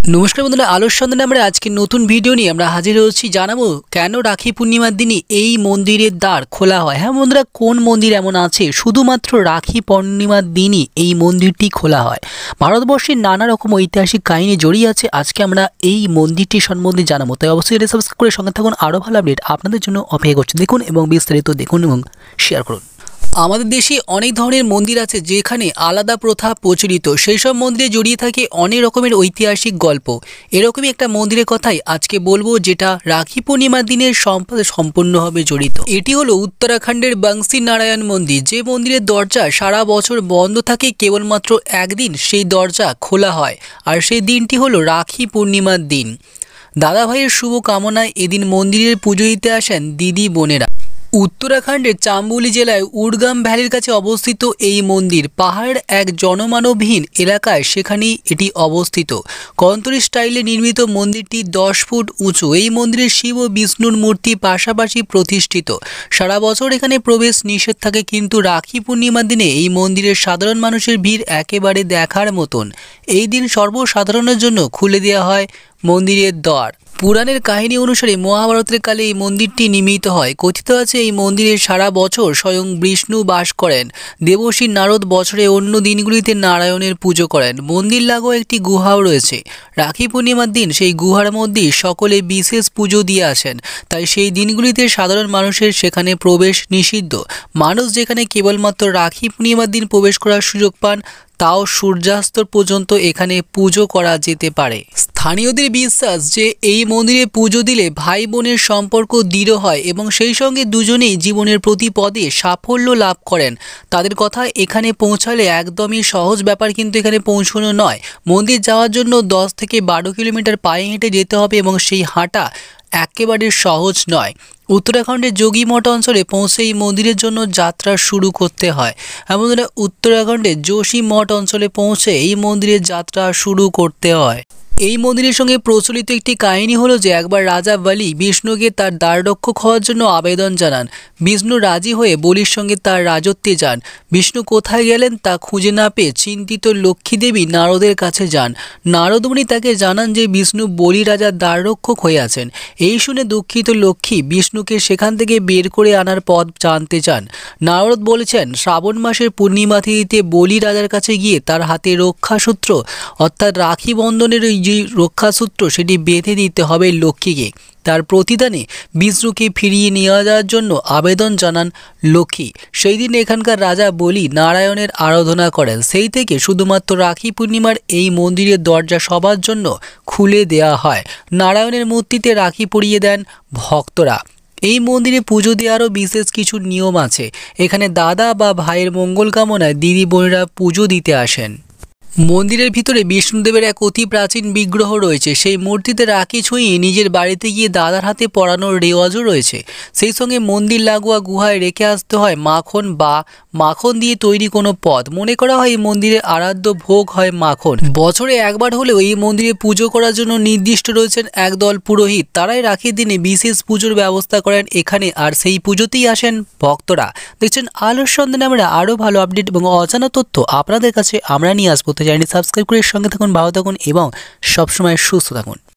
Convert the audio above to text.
नमस्कार बंधुरा आलोर सन्धाने आमरा आज के नतून भिडियो निये आमरा हाजिर हয়েছি জানাবো কেন রাখি পূর্ণিমার দিনই এই মন্দিরের দ্বার খোলা হয়। হ্যাঁ বন্ধুরা, কোন মন্দির এমন আছে শুধুমাত্র রাখি পূর্ণিমার দিনই এই মন্দিরটি খোলা হয়। ভারতবর্ষের নানা রকম ঐতিহাসিক কাহিনী জড়িয়ে আছে। আজকে আমরা এই মন্দিরটি সম্বন্ধে জানাবো, তাই অবশ্যই এটা সাবস্ক্রাইব করে সঙ্গে থাকুন। আরও ভালো আপডেট আপনাদের জন্য অপেক্ষা করছে। দেখুন এবং বিস্তারিত দেখুন এবং শেয়ার করুন। আমাদের দেশে অনেক ধরনের মন্দির আছে যেখানে আলাদা প্রথা প্রচলিত, সেই সব মন্দিরে জড়িয়ে থাকে অনেক রকমের ঐতিহাসিক গল্প। এরকমই একটা মন্দিরের কথাই আজকে বলবো, যেটা রাখি পূর্ণিমার দিনের সম্পূর্ণভাবে জড়িত। এটি হলো উত্তরাখণ্ডের বাংসি নারায়ণ মন্দির, যে মন্দিরের দরজা সারা বছর বন্ধ থাকে, কেবলমাত্র একদিন সেই দরজা খোলা হয়, আর সেই দিনটি হলো রাখি পূর্ণিমার দিন। দাদা ভাইয়ের শুভ কামনায় এদিন মন্দিরের পুজো দিতে আসেন দিদি বোনেরা। উত্তরাখণ্ডের চাম্বুলি জেলায় উড়গাম ভ্যালির কাছে অবস্থিত এই মন্দির পাহাড়ের এক জনমানবহীন এলাকায়, সেখানেই এটি অবস্থিত। কন্তরি স্টাইলে নির্মিত মন্দিরটি 10 ফুট উঁচু। এই মন্দিরে শিব ও বিষ্ণুর মূর্তি পাশাপাশি প্রতিষ্ঠিত। সারা বছর এখানে প্রবেশ নিষেধ থাকে, কিন্তু রাখি পূর্ণিমার দিনে এই মন্দিরের সাধারণ মানুষের ভিড় একেবারে দেখার মতন। এই দিন সর্বসাধারণের জন্য খুলে দেওয়া হয় মন্দিরের দ্বার। পুরাণের কাহিনী অনুসারে মহাভারতের কালে এই মন্দিরটি নির্মিত হয়। কথিত আছে এই মন্দিরে সারা বছর স্বয়ং বিষ্ণু বাস করেন। দেবর্ষি নারদ বছরে অন্য দিনগুলিতে নারায়ণের পুজো করেন। মন্দির লাগো একটি গুহাও রয়েছে। রাখি পূর্ণিমার দিন সেই গুহার মধ্যেই সকলে বিশেষ পুজো দিয়ে আসেন, তাই সেই দিনগুলিতে সাধারণ মানুষের সেখানে প্রবেশ নিষিদ্ধ। মানুষ যেখানে কেবলমাত্র রাখি পূর্ণিমার দিন প্রবেশ করার সুযোগ পান, তাও সূর্যাস্ত পর্যন্ত এখানে পুজো করা যেতে পারে। স্থানীয়দের বিশ্বাস যে এই মন্দিরে পুজো দিলে ভাই বোনের সম্পর্ক দৃঢ় হয় এবং সেই সঙ্গে দুজনেই জীবনের প্রতি পদে সাফল্য লাভ করেন। তাদের কথা, এখানে পৌঁছালে একদমই সহজ ব্যাপার কিন্তু এখানে পৌঁছানো নয়। মন্দির যাওয়ার জন্য 10 থেকে 12 কিলোমিটার পায়ে হেঁটে যেতে হবে এবং সেই হাঁটা একেবারে সহজ নয়। উত্তরাখণ্ডের যোগীমঠ অঞ্চলে পৌঁছে এই মন্দিরের জন্য যাত্রা শুরু করতে হয়। এমন উত্তরাখণ্ডের যোশী মঠ অঞ্চলে পৌঁছে এই মন্দিরের যাত্রা শুরু করতে হয়। এই মন্দিরের সঙ্গে প্রচলিত একটি কাহিনী হলো যে একবার রাজা বলি বিষ্ণুকে তার দ্বাররক্ষক হওয়ার জন্য আবেদন জানান। বিষ্ণু রাজি হয়ে বলির সঙ্গে তার রাজত্বে যান। বিষ্ণু কোথায় গেলেন তা খুঁজে না পেয়ে চিন্তিত লক্ষ্মী দেবী নারদের কাছে যান। নারদমুনি তাকে জানান যে বিষ্ণু বলি রাজার দ্বাররক্ষক হয়ে আছেন। এই শুনে দুঃখিত লক্ষ্মী বিষ্ণুকে সেখান থেকে বের করে আনার পথ জানতে চান। নারদ বলেছেন শ্রাবণ মাসের পূর্ণিমা তিথিতে বলি রাজার কাছে গিয়ে তার হাতে রক্ষাসূত্র অর্থাৎ রাখি বন্ধনের যে রক্ষাসূত্র সেটি বেঁধে দিতে হবে লক্ষ্মীকে। তার প্রতিদানে বিষ্ণুকে ফিরিয়ে নিয়ে যাওয়ার জন্য আবেদন জানান লক্ষ্মী। সেই দিন এখানকার রাজা বলি নারায়ণের আরাধনা করেন। সেই থেকে শুধুমাত্র রাখি পূর্ণিমার এই মন্দিরের দরজা সবার জন্য খুলে দেওয়া হয়। নারায়ণের মূর্তিতে রাখি পরিয়ে দেন ভক্তরা। এই মন্দিরে পুজো দেওয়ারও বিশেষ কিছু নিয়ম আছে। এখানে দাদা বা ভাইয়ের মঙ্গল কামনায় দিদি বোনেরা পুজো দিতে আসেন। মন্দিরের ভিতরে বিষ্ণুদেবের এক অতি প্রাচীন বিগ্রহ রয়েছে। সেই মূর্তিতে রাখি ছুঁয়ে নিজের বাড়িতে গিয়ে দাদার হাতে পরানোর রেওয়াজও রয়েছে। সেই সঙ্গে মন্দির লাগোয়া গুহায় রেখে আসতে হয় মাখন বা মাখন দিয়ে তৈরি কোনো পদ। মনে করা হয় এই মন্দিরে আরাধ্য ভোগ হয় মাখন। বছরে একবার হলেও এই মন্দিরে পুজো করার জন্য নির্দিষ্ট রয়েছেন একদল পুরোহিত। তারাই রাখির দিনে বিশেষ পুজোর ব্যবস্থা করেন এখানে, আর সেই পুজোতেই আসেন ভক্তরা। দেখছেন আলোর সন্ধানে আমরা আরও ভালো আপডেট এবং অজানা তথ্য আপনাদের কাছে আমরা নিয়ে আসবো। চ্যানেলটি সাবস্ক্রাইব করে সঙ্গে থাকুন, ভালো থাকুন এবং সবসময় সুস্থ থাকুন।